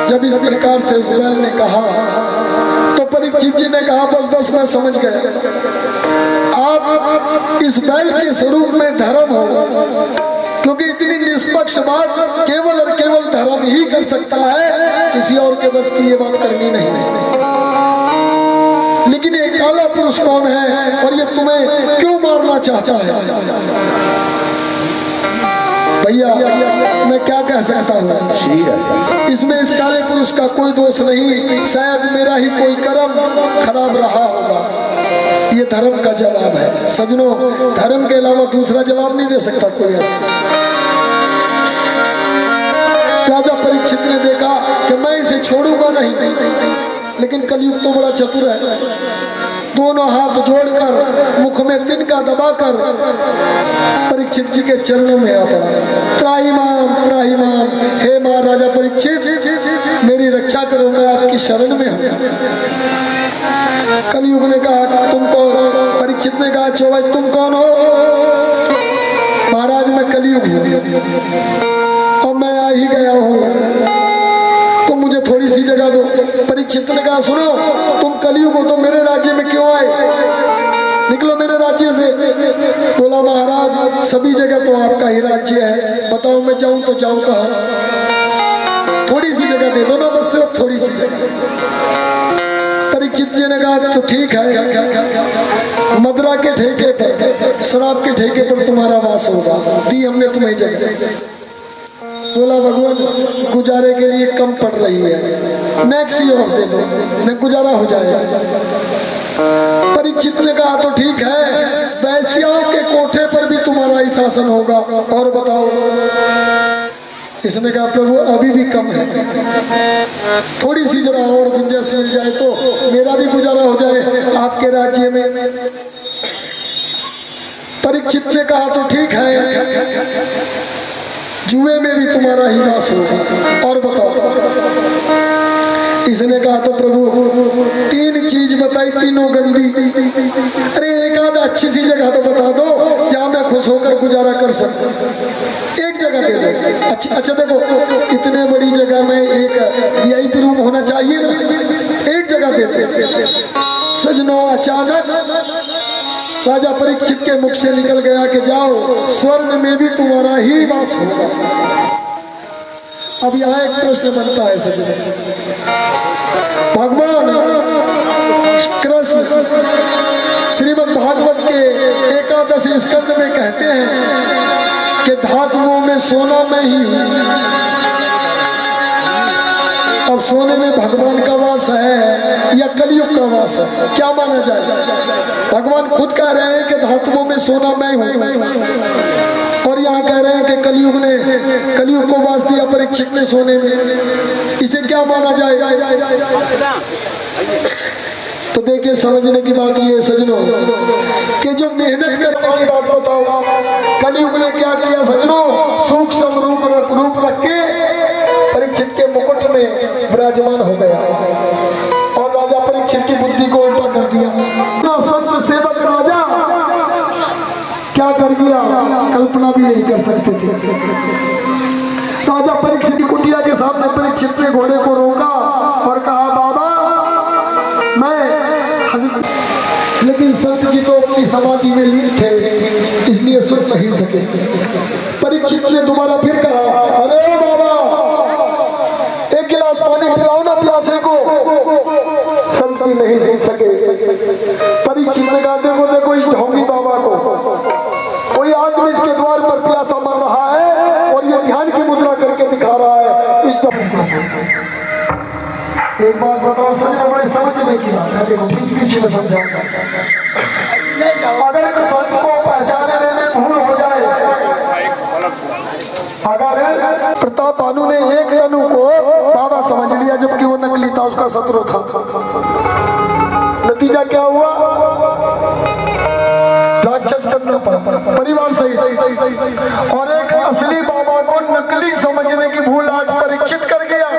जब इस प्रकार से उस बैल ने कहा तो परीक्षित जी ने कहा बस बस मैं समझ गया, आप इस बैल के स्वरूप में धर्म हो, क्योंकि इतनी निष्पक्ष बात केवल और केवल धर्म ही कर सकता है, किसी और के बस की ये बात करनी नहीं है। लेकिन ये काला पुरुष कौन है और ये तुम्हें क्यों मारना चाहता है? भैया मैं क्या कह सकता हूँ, इसमें इस काले पुरुष का कोई दोष नहीं, शायद मेरा ही कोई कर्म खराब रहा होगा। ये धर्म का जवाब है सजनों, धर्म के अलावा दूसरा जवाब नहीं दे सकता कोई ऐसा। राजा परीक्षित ने देखा कि मैं इसे छोड़ूंगा नहीं, लेकिन कलयुग तो बड़ा चतुर है, दोनों हाथ जोड़कर मुख में तिनका दबाकर परीक्षित जी के चरणों में आ पड़ा। त्राहिमाम, हे महाराजा परीक्षित, मेरी रक्षा करो, मैं आपकी शरण में हूँ। कलयुग ने कहा तुम कौन? परीक्षित ने कहा चो भाई तुम कौन हो? महाराज मैं कलयुग हूँ और मैं आ ही गया हूँ, तुम मुझे थोड़ी सी जगह दो। परीक्षित ने कहा सुनो, तुम कलयुग हो तो मेरे राज्य में क्यों आए? निकलो मेरे राज्य से। बोला महाराज सभी जगह तो आपका ही राज्य है, बताओ मैं जाऊं तो जाऊं कहाँ? थोड़ी सी जगह दे दो ना, बस सिर्फ थोड़ी सी जगह। परीक्षित जी ने कहा तो ठीक है, मदरा के ठेके पर, शराब के ठेके पर तुम्हारा वास होगा, दी हमने तुम्हें जगह। बोला भगवान गुजारे के लिए कम पड़ रही है, नेक्स्ट ईयर दे दो, न गुजारा हो जाएगा। परीक्षित ने कहा तो ठीक है, वैश्याओं के कोठे पर भी तुम्हारा ही शासन होगा, और बताओ। इसने कहा प्रभु अभी भी कम है, थोड़ी सी जरा और गुंजाइश मिल जाए तो मेरा भी गुजारा हो जाए आपके राज्य में। परीक्षित ने कहा तो ठीक है, जुए में भी तुम्हारा ही वास होगा, और बताओ। इसने कहा तो प्रभु तीन चीज बताई, तीनों गंदी। अरे एक आध अच्छी सी जगह तो बता दो जहां मैं खुश होकर गुजारा कर सकूं, एक जगह दे दो। अच्छा देखो इतने बड़ी जगह में एक वीआईपी रूम होना चाहिए ना, एक जगह दे दो। सजनों अचानक राजा परीक्षित के मुख से निकल गया कि जाओ स्वर्ग में भी तुम्हारा ही वास होगा। अब यहाँ एक प्रश्न बनता है सजनों, भगवान कृष्ण श्रीमद् भागवत के 11 स्कंद में कहते हैं कि धातुओं में सोना मैं ही हूँ। अब सोने में भगवान का वास है या कलयुग का वास है, क्या माना जाए? भगवान खुद कह रहे हैं कि धातुओं में सोना मैं हूँ, और यहाँ कह रहे हैं कि कलयुग को वास दिया परीक्षित ने सोने में, इसे क्या माना जाए? तो देखिए समझने की बात ये सजनों कि जो मेहनत करने की बात बताओ, कलयुग ने क्या किया सजनों? सूक्ष्म रूप रख के परीक्षित के मुकुट में विराजमान हो गया और राजा परीक्षित की बुद्धि को उल्टा कर दिया। संत सेवक राजा क्या कर दिया, कल्पना भी नहीं कर सकते थे। राजा परीक्षित की कुटिया के सामने परीक्षित ने घोड़े को रोका और कहा बाबा मैं हजरत, लेकिन संत जी तो अपनी समाधि में लीन थे इसलिए सुन नहीं सके। परीक्षित ने दोबारा फिर कहा अरे बाबा एक गिलास पानी पिलाओ ना प्यासे को, संत जी नहीं सुन सके। परीक्षित ने कहा देखो देखो इस ढोंगी बाबा को, कोई आदमी इसके द्वार पर प्यासा मर रहा है और ये ध्यान की मुद्रा करके दिखा रहा है। एक बात बताओ सच बड़ी समझने की बात है, देखो पीछे में समझाऊंगा। अगर संत को पहचानने में भूल हो जाए, अगर प्रताप भानु ने एक तनु को बाबा समझ लिया जबकि वो नकली था, उसका शत्रु था, नतीजा क्या हुआ? राक्षस करना पड़ा परिवार सही। और एक असली बाबा को नकली समझने की भूल आज परीक्षित कर गया।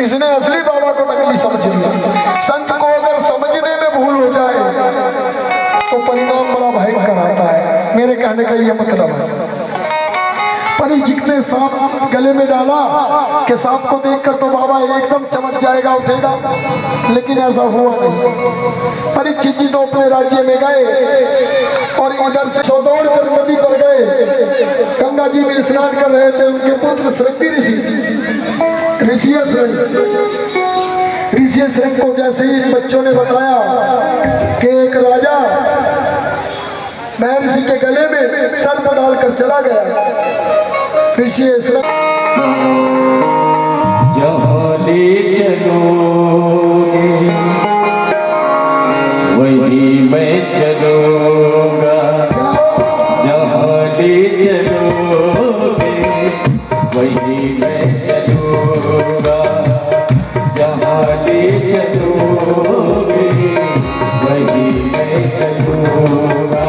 इसने असली बाबा को नकली समझ लिया। संत को अगर समझने में भूल हो जाए तो परिणाम बड़ा भयंकर आता है। मेरे कहने का ये मतलब है। परीक्षित परीक्षित ने सांप गले में डाला कि सांप को देखकर तो बाबा एकदम चमक जाएगा, उठेगा, लेकिन ऐसा हुआ नहीं। परीक्षित जी तो अपने राज्य में गए और इधर से दौड़ कर नदी पर गए। गंगा जी में स्नान कर रहे थे उनके पुत्र श्रृंगी ऋषि श्रृंग को जैसे ही बच्चों ने बताया कि एक राजा महर्षि के गले में सर्प डालकर चला गया, ऋषि श्रृंग जहाँ ले चलोगे वही मैं चलूँगा, जहाँ ले चलोगे वही मैं चलूँगा, जहाँ ले चलोगे वही मैं चलूँगा,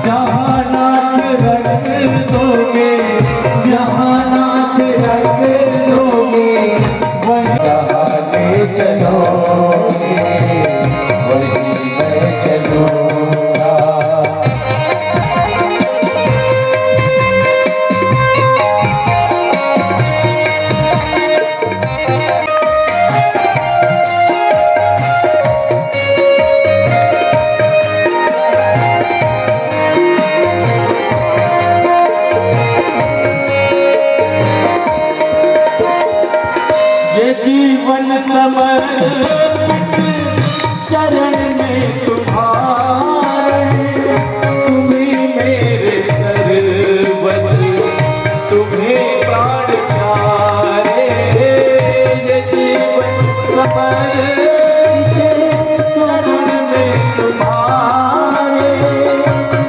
जहाँ नाथ रख दोगे, जहाँ नाथ रख दोगे वही जहाँ ले चलोगे वही मैं चलूँगा। ये जीवन समर्पित चरण में तुम्हारे, तुम्हें मेरे सर्वस्व, तुम्हें प्राण प्यारे। ये जीवन समर्पित चरण में तुम्हारे,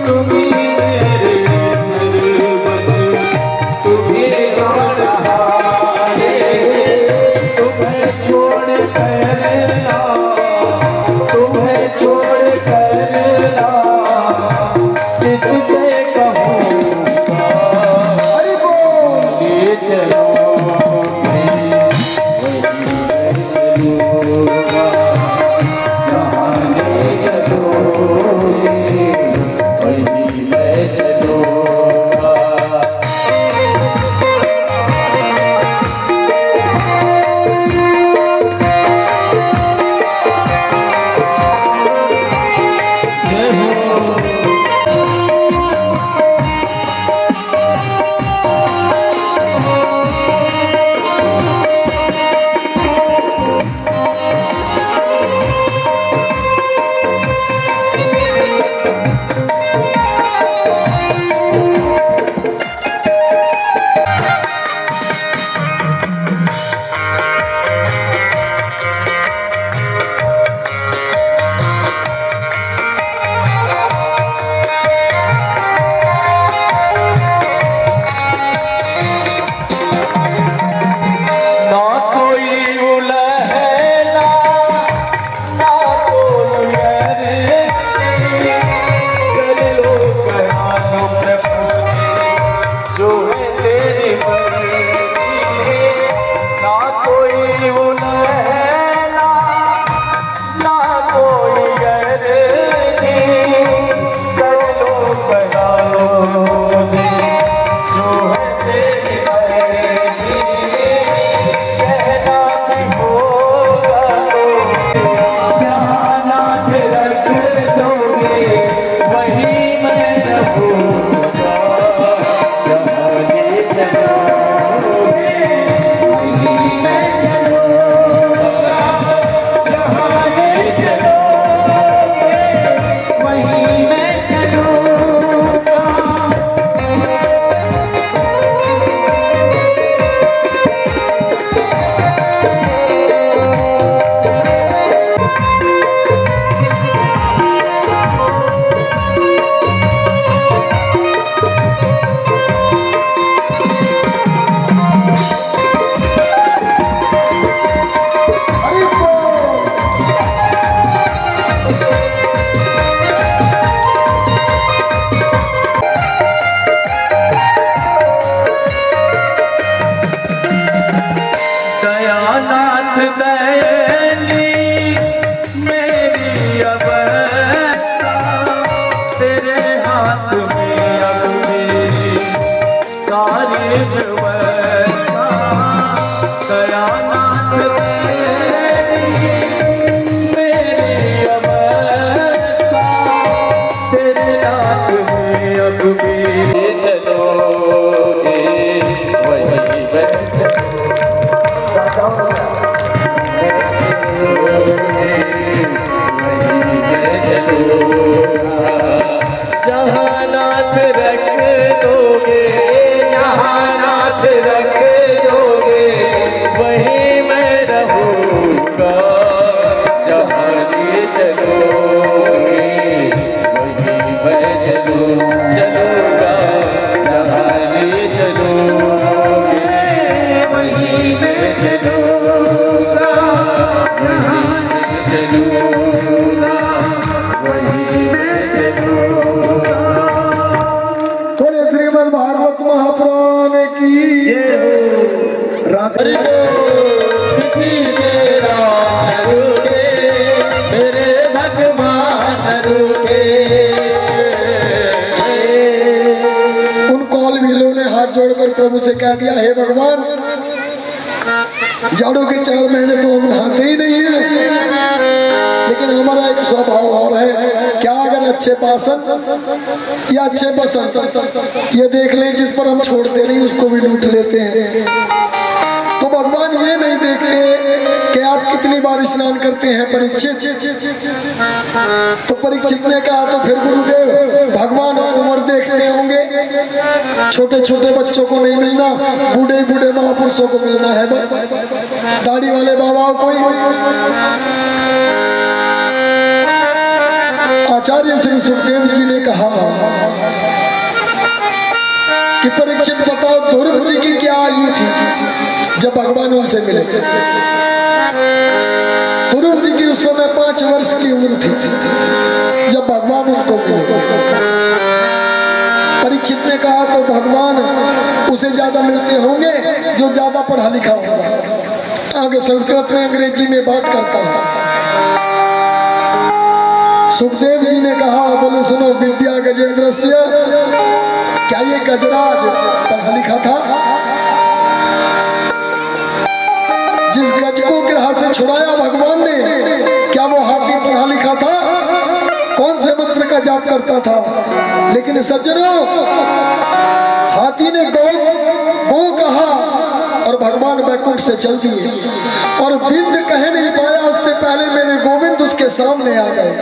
तुम्हें मेरे सर्वस्व, तुम्हें प्राण प्यारे। तुम्हें छोड़ कर ना, तुम्हें व्यवस्था दयानाथ मेरी अवस्था तेरे नाथ में अब मेरे चलोगे वही जहाँ नाथ रख दोगे यहाँ नाथ रख दोगे वहीं मैं रहूँगा जहाँ ले चलोगे वहीं मैं चलूँगा जहाँ ले चलोगे वहीं मैं चलूँगा वहीं मैं चलूँगा वहीं मैं चलूँगा। बोले श्रीमद् भागवत महापुराण की रात्रि किसी से रात रुके मेरे भगवान रुके। उन कौल भीलों ने हाथ जोड़कर प्रभु से कह दिया, हे भगवान, जाड़ों के 4 महीने तो हम नहाते ही नहीं है, लेकिन हमारा एक स्वभाव और है, क्या अगर अच्छे पासन या अच्छे पसंद ये देख लें जिस पर हम छोड़ते नहीं उसको भी लूट लेते हैं। तो भगवान ये नहीं देखते कि आप कितनी बार स्नान करते हैं परीक्षित। तो परीक्षित ने कहा, तो फिर गुरुदेव भगवान उम्र देखते होंगे, छोटे छोटे बच्चों को नहीं मिलना, बूढ़े बूढ़े महापुरुषों को मिलना है बस, दाढ़ी वाले बाबाओं को ही। आचार्य श्री सुखदेव जी ने कहा कि परीक्षित बताओ, ध्रुव जी की क्या आयु थी जब भगवान उनसे मिले? ध्रुव जी की उस समय 5 वर्ष की उम्र थी जब भगवान उनको मिले। परीक्षित ने कहा, तो भगवान उसे ज्यादा मिलते होंगे जो ज्यादा पढ़ा लिखा होगा। आगे संस्कृत में अंग्रेजी में बात करता है। सुखदेव जी ने कहा, बोले सुनो, विद्या गजेंद्रस्य, क्या ये गजराज पढ़ा लिखा था? जिस गज को गिरहा से छुड़ाया भगवान ने, क्या वो हाथी पढ़ा लिखा था? कौन से मंत्र का जाप करता था? लेकिन सज्जनों, हाथी ने गो कहा और भगवान वैकुंठ से चल दिए, और बिंद कह नहीं पाया उससे पहले मेरे गोविंद उसके सामने आ गए।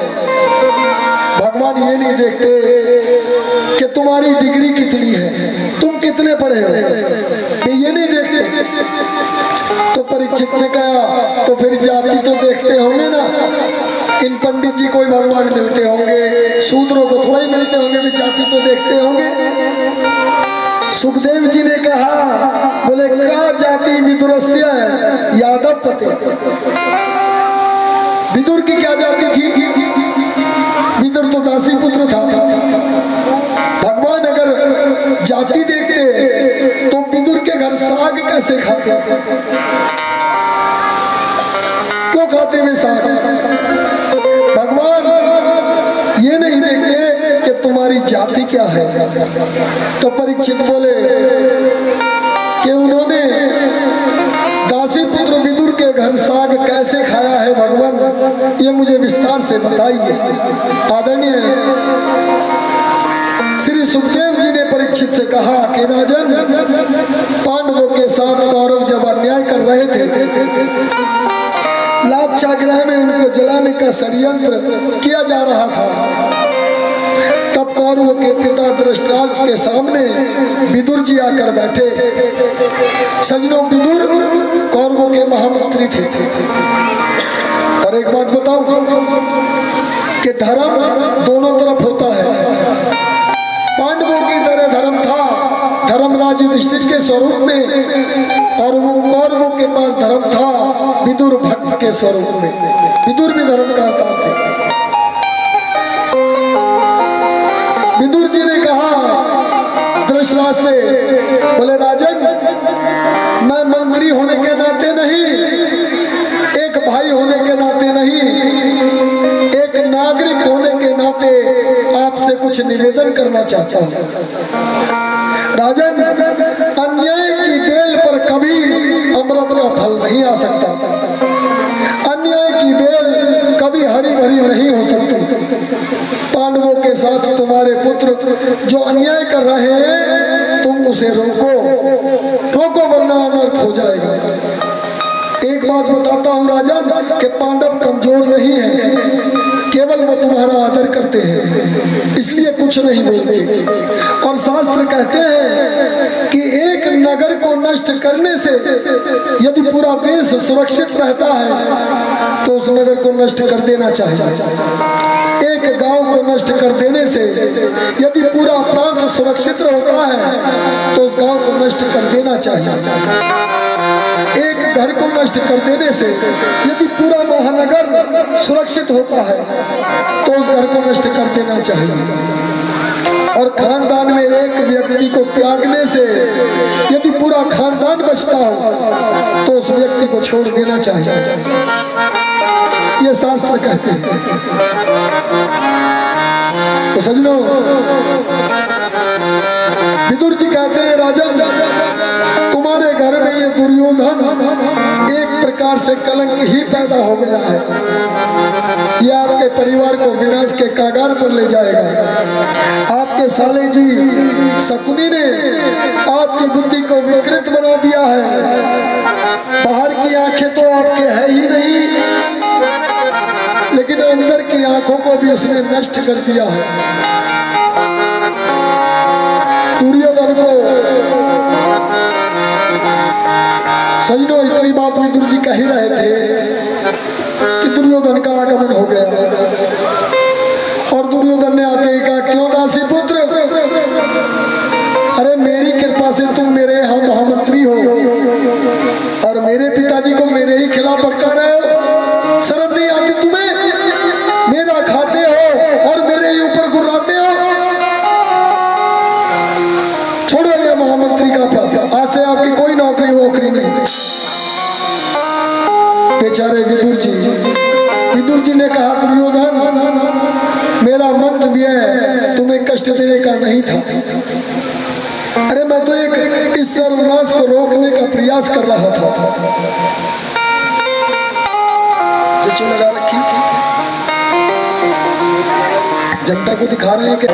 भगवान ये नहीं देखते कि तुम्हारी डिग्री कितनी है, तुम कितने पढ़े हो, ये नहीं देखते। तो परीक्षित ने कहा, तो फिर जाति तो देखते होंगे ना, इन पंडित जी को ही भगवान मिलते होंगे, शूद्रों को थोड़ा ही मिलते होंगे, भी जाति तो देखते होंगे। सुखदेव जी ने कहा, बोले क्या जाति विदुरस्य यादव पते? विदुर की क्या जाति थी? विदुर तो दासी पुत्र था। भगवान अगर जाति देखते तो विदुर के घर साग कैसे खाते? क्यों खाते वे साग? भगवान ये नहीं देखते कि तुम्हारी जाति क्या है। तो परीक्षित बोले कि उन्होंने दासी पुत्र विदुर के घर साग कैसे खाया है भगवान, ये मुझे विस्तार से बताइए। आदरणीय श्री सुखदेव जी ने परीक्षित से कहा कि राजन, पांडवों के साथ कौरव जब अन्याय कर रहे थे, लाक्षागृह में उनको जलाने का षड्यंत्र किया जा रहा था, तब कौरवों के पिता धृतराष्ट्र के सामने विदुर जी आकर बैठे। सजनों, विदुर कौरवों के महामंत्री थे। और एक बात बताऊं कि धर्म दोनों तरफ होता है। पांडवों की तरह धर्म था, धर्मराज युधिष्ठिर के स्वरूप में, और वो कौरवों के पास धर्म था विदुर भक्त के स्वरूप में। विदुर भी धर्म का अवतार थे। विदुर जी ने कहा धृतराष्ट्र से, बोले राजन, मैं मंत्री होने के नाते नहीं, एक भाई होने के नाते नहीं, एक नागरिक होने के नाते आपसे कुछ निवेदन करना चाहता हूँ। राजन, अन्य रहे हैं तुम उसे रोको, रोको वरना अनर्थ हो जाएगा। एक बात बताता हूँ राजन कि पांडव कमजोर नहीं है, केवल वो तुम्हारा आदर करते हैं इसलिए कुछ नहीं बोलते। और शास्त्र कहते हैं कि एक नगर को नष्ट करने से यदि पूरा देश सुरक्षित रहता है तो उस नगर को नष्ट कर देना चाहिए। एक गांव को नष्ट कर देने से यदि पूरा प्रांत सुरक्षित होता है तो उस गांव को नष्ट कर देना चाहिए। एक घर को नष्ट कर देने से यदि पूरा महानगर सुरक्षित होता है तो उस घर को नष्ट कर देना चाहिए। और खानदान में एक व्यक्ति को त्यागने से यदि पूरा खानदान बचता हो तो उस व्यक्ति को छोड़ देना चाहिए, ये शास्त्र कहते हैं। तो सजनों, विदुर जी कहते हैं राजन तुम्हारे घर में ये दुर्योधन एक प्रकार से कलंक ही पैदा हो गया है, ये आपके परिवार को विनाश के कागार पर ले जाएगा। आपके साले जी शकुनी ने आपकी बुद्धि को विकृत बना दिया है। बाहर की आंखें तो आपके है ही नहीं, लेकिन अंदर की आंखों को भी उसने नष्ट कर दिया है। दुर्योधन को सजनों इतनी बात विदुर जी कह ही रहे थे कि दुर्योधन का आगमन हो गया। और दुर्योधन ने आते ही कहा क्यों दासी पुत्र, अरे मेरी कृपा से तुम मेरे यहाँ महामंत्री हो और मेरे पिताजी को मेरे ही खिलाफ भड़का रहे हो। शर्म नहीं आती तुम्हें? मेरा खाते हो और मेरे ही ऊपर गुर्राते हो। छोड़ो ये महामंत्री का पद, आज से आपकी कोई नौकरी वोकरी नहीं। बेचारे विदुर जी ने कहा दुर्योधन मेरा मंतव्य तुम्हें कष्ट देने का नहीं था। अरे मैं तो एक इस सर्वनाश को रोकने का प्रयास कर रहा था। लगा रखी जनता को दिखा रहे हैं कि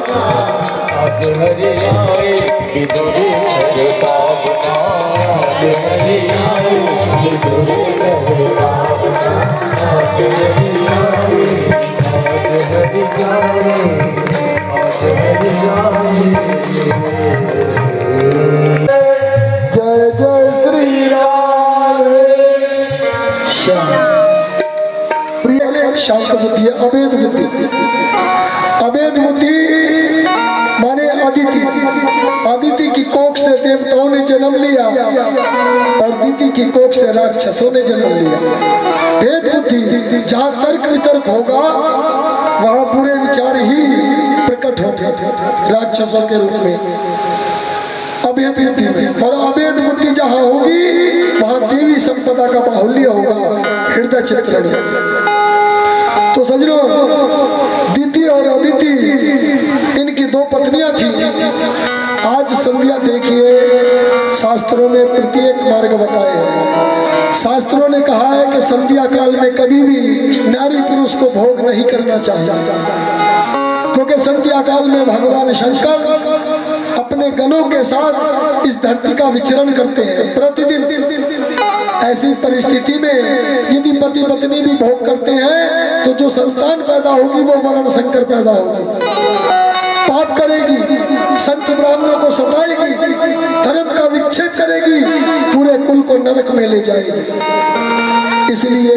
आज हरि आए विदुरी घर पावना, आज हरि आए विदुरी घर पावना, आज हरि आए, आज हरि आए, आज हरि आए। जय जय श्री राम। प्रिय शांत बुद्धि है, अभेद बुद्धि। अभेद बुद्धि माने अदिति। अदिति की कोख से देवताओं ने जन्म लिया और दिति की कोख से राक्षसों ने जन्म लिया। भेद बुद्धि, जहाँ तर्क वितर्क होगा वहाँ बुरे विचार ही प्रकट होते राक्षसों के रूप में, अभेद बुद्धि में। और अभेद बुद्धि जहाँ होगी वहाँ देवी संपदा का बाहुल्य होगा हृदय चित्र में। तो सजनो, दिति और अदिति इनकी दो पत्नियां थी। आज संध्या देखिए, शास्त्रों में प्रत्येक मार्ग बताए हैं। शास्त्रों ने कहा है कि संध्या काल में कभी भी नारी पुरुष को भोग नहीं करना चाहिए, क्योंकि संध्या काल में भगवान शंकर अपने गणों के साथ इस धरती का विचरण करते हैं प्रतिदिन। ऐसी परिस्थिति में यदि पति पत्नी भी भोग करते हैं तो जो संतान पैदा होगी वो वर्ण संकर पैदा होगी, पाप करेगी, संत ब्राह्मणों को सताएगी, धर्म का विक्षेप करेगी, पूरे कुल को नरक में ले जाएगी। इसलिए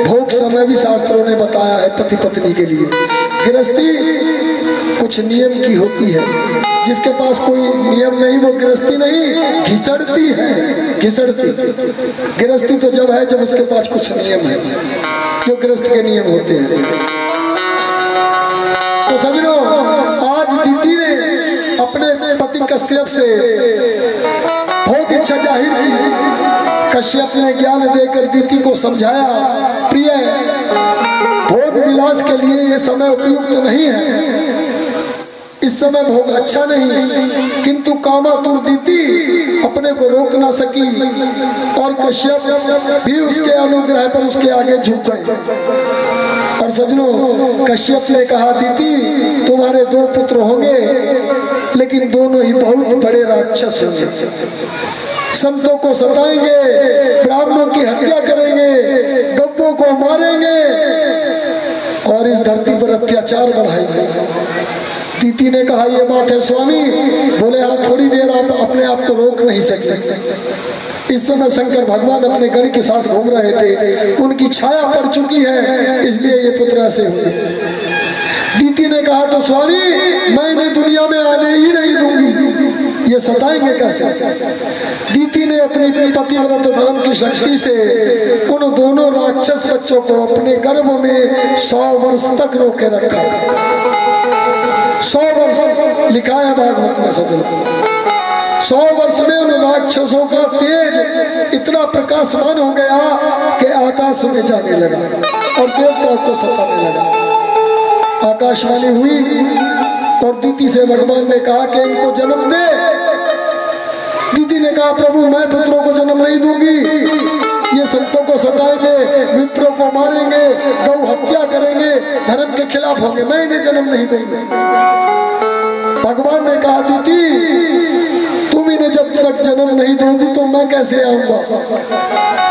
भोग समय भी शास्त्रों ने बताया है पति पत्नी के लिए। गृहस्थी कुछ नियम की होती है, जिसके पास कोई नियम नहीं वो गृहस्थी नहीं, घिसड़ती है। घिसड़ती गृहस्थी तो जब है जब उसके पास कुछ नियम है, जो गृहस्थ के नियम होते हैं। तो समझो, आज दिति ने अपने पति कश्यप से भोग इच्छा जाहिर की। कश्यप ने ज्ञान देकर दिति को समझाया, प्रिय, भोग विलास के लिए ये समय उपयुक्त नहीं है, इस समय भोग अच्छा नहीं। किंतु कामातुर दिति अपने को रोक ना सकी और कश्यप भी उसके अनुग्रह पर उसके आगे झुक गए। और सजनों, कश्यप ने कहा, दिति तुम्हारे दो पुत्र होंगे, लेकिन दोनों ही बहुत बड़े राक्षस होंगे, संतों को सताएंगे, ब्राह्मणों की हत्या करेंगे, गब्बों को मारेंगे और इस धरती पर अत्याचार बढ़ाएंगे। दिति ने कहा, ये बात है स्वामी। बोले, हाँ, थोड़ी देर आप अपने आप को रोक नहीं सकते। इस समय शंकर भगवान अपने गण के साथ घूम रहे थे, उनकी छाया पड़ चुकी है, इसलिए ये पुत्र ऐसे हुए। दिति ने कहा, तो स्वामी मैं इन्हें दुनिया में आने ही नहीं दूंगी, ये सताएंगे कैसे। दिति ने अपनी पतिव्रत धर्म की शक्ति से उन दोनों राक्षस बच्चों को अपने गर्भ में 100 वर्ष तक रोके रखा। 100 वर्ष लिखा है भागवत में सजनो। 100 वर्ष में उन राक्षसों का तेज इतना प्रकाशमान हो गया कि आकाश में जाने लगा और देवताओं को सताने लगा। आकाशवाणी हुई और दिति से भगवान ने कहा कि इनको जन्म दे। दिति ने कहा, प्रभु मैं पुत्रों को जन्म नहीं दूंगी, ये संतों को सताएंगे, विप्रों को मारेंगे, गौ हत्या करेंगे, धर्म के खिलाफ होंगे, मैं इन्हें जन्म नहीं दूंगी। भगवान ने कहा, दिति तुम इन्हें जब तक जन्म नहीं दोगी तो मैं कैसे आऊंगा।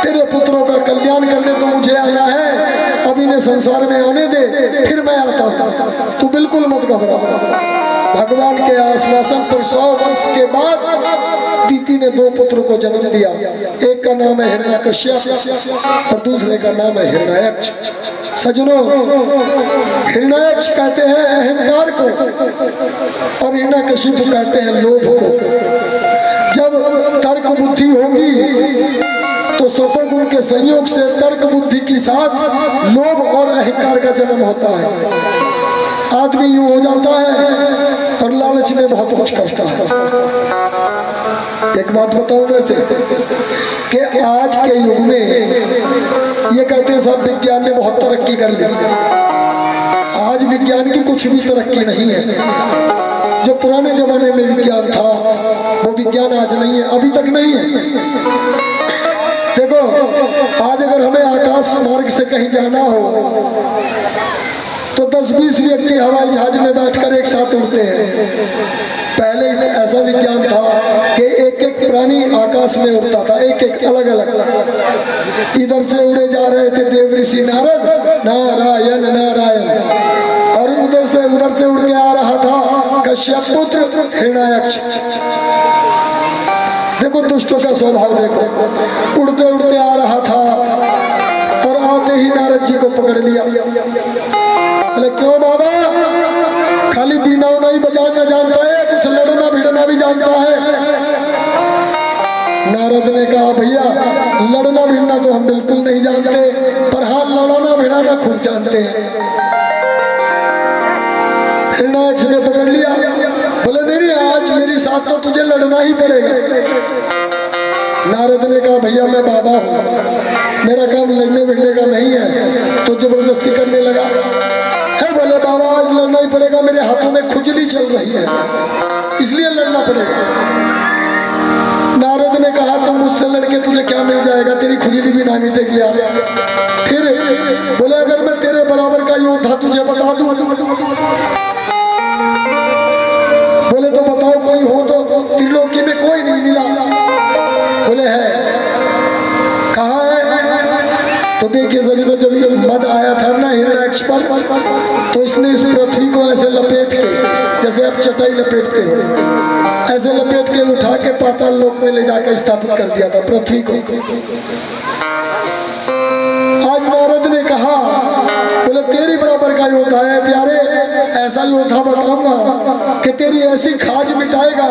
तेरे पुत्रों का कल्याण करने तो मुझे आना है, अब इन्हें संसार में आने दे, फिर मैं आता हूँ, तू बिल्कुल मत घबरा। भगवान के आश्वासन पर 100 वर्ष के बाद दिति ने 2 पुत्र को जन्म दिया। एक का नाम है हिरण्यकश्यप और दूसरे का नाम है हिरण्यक्ष। सजनों, हिरण्यक्ष कहते हैं अहंकार को और हिरण्यकशिप कहते हैं लोभ को। जब तर्क बुद्धि होगी तो सतोगुण के संयोग से तर्क बुद्धि के साथ लोभ और अहंकार का जन्म होता है। आदमी यूं हो जाता है और लालच में बहुत कुछ करता है। एक बात बताऊं वैसे कि आज के युग में ये कहते हैं सब विज्ञान ने बहुत तरक्की कर ली। आज विज्ञान की कुछ भी तरक्की नहीं है। जो पुराने जमाने में विज्ञान था वो विज्ञान आज नहीं है, अभी तक नहीं है। देखो, आज अगर हमें आकाश मार्ग से कहीं जाना हो तो 10-20 व्यक्ति हवाई जहाज में बैठकर एक साथ उड़ते हैं। पहले ऐसा विज्ञान था कि एक एक प्राणी आकाश में उड़ता था, एक एक अलग अलग। इधर से उड़े जा रहे थे देव ऋषि नारद, नारायण नारायण, और उधर से उड़ के आ रहा था कश्यप पुत्र हिरण्याक्ष। देखो दुष्टों का स्वभाव देखो, उड़ते उड़ते आ रहा था और आते ही नारद जी को पकड़ लिया। बोले क्यों बाबा, खाली बीना नहीं बजाना जानता है, कुछ लड़ना भिड़ना भी जानता है? नारद ने कहा भैया लड़ना भिड़ना तो हम बिल्कुल नहीं जानते, पर हाँ लड़ाना भिड़ाना खूब जानते हैं। हिरण्याक्ष ने पकड़ लिया। बोले नहीं आज मेरी साथ तो तुझे लड़ना ही पड़ेगा। नारद ने कहा भैया मैं बाबा हूँ, मेरा काम लड़ने भिड़ने का नहीं है, तो जबरदस्ती करने लगा है। बोले बाबा आज लड़ना ही पड़ेगा, मेरे हाथों में खुजली चल रही है इसलिए लड़ना पड़ेगा। नारद ने कहा तुम मुझसे लड़के तुझे क्या मिल जाएगा, तेरी खुजली भी ना मिटेगी। फिर बोले अगर मैं तेरे बराबर का योद्धा तुझे बता दूं, बोले तो बताओ कोई हो तो। त्रिलोकी में कोई नहीं मिला। बोले है, कहा है? तो देखिए सजनों जब ये मद आया था ना हिरण्याक्ष पर, तो इसने इस पृथ्वी को ऐसे लपेट के, जैसे आप चटाई लपेटते हो, ऐसे लपेट के उठा के पाताल लोक में ले जाकर स्थापित कर दिया था पृथ्वी को। आज नारद ने कहा बोले तेरी बराबर का योद्धा है प्यारे, ऐसा योद्धा बताऊंगा कि तेरी ऐसी खाज मिटाएगा,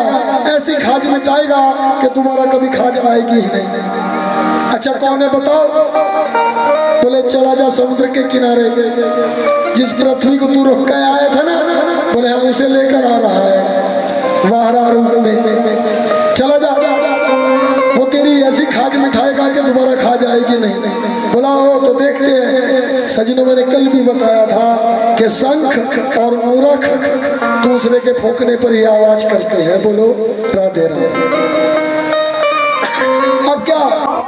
ऐसी खाज मिटाएगा कि तुम्हारा कभी खाज आएगी ही नहीं। अच्छा कौन है बताओ? बोले चला जा समुद्र के किनारे, जिस पृथ्वी को तू रोक के आया था ना, बोले हम उसे लेकर आ रहा है वाहरा रूप में। चला जा, वो तेरी ऐसी खाज मिठाएगा कि दोबारा खाज आएगी नहीं। बोला हो तो देखते हैं। सजनों मैंने कल भी बताया था कि शंख और मूरख दूसरे के फूंकने पर ही आवाज करते हैं। बोलो राधे राधे।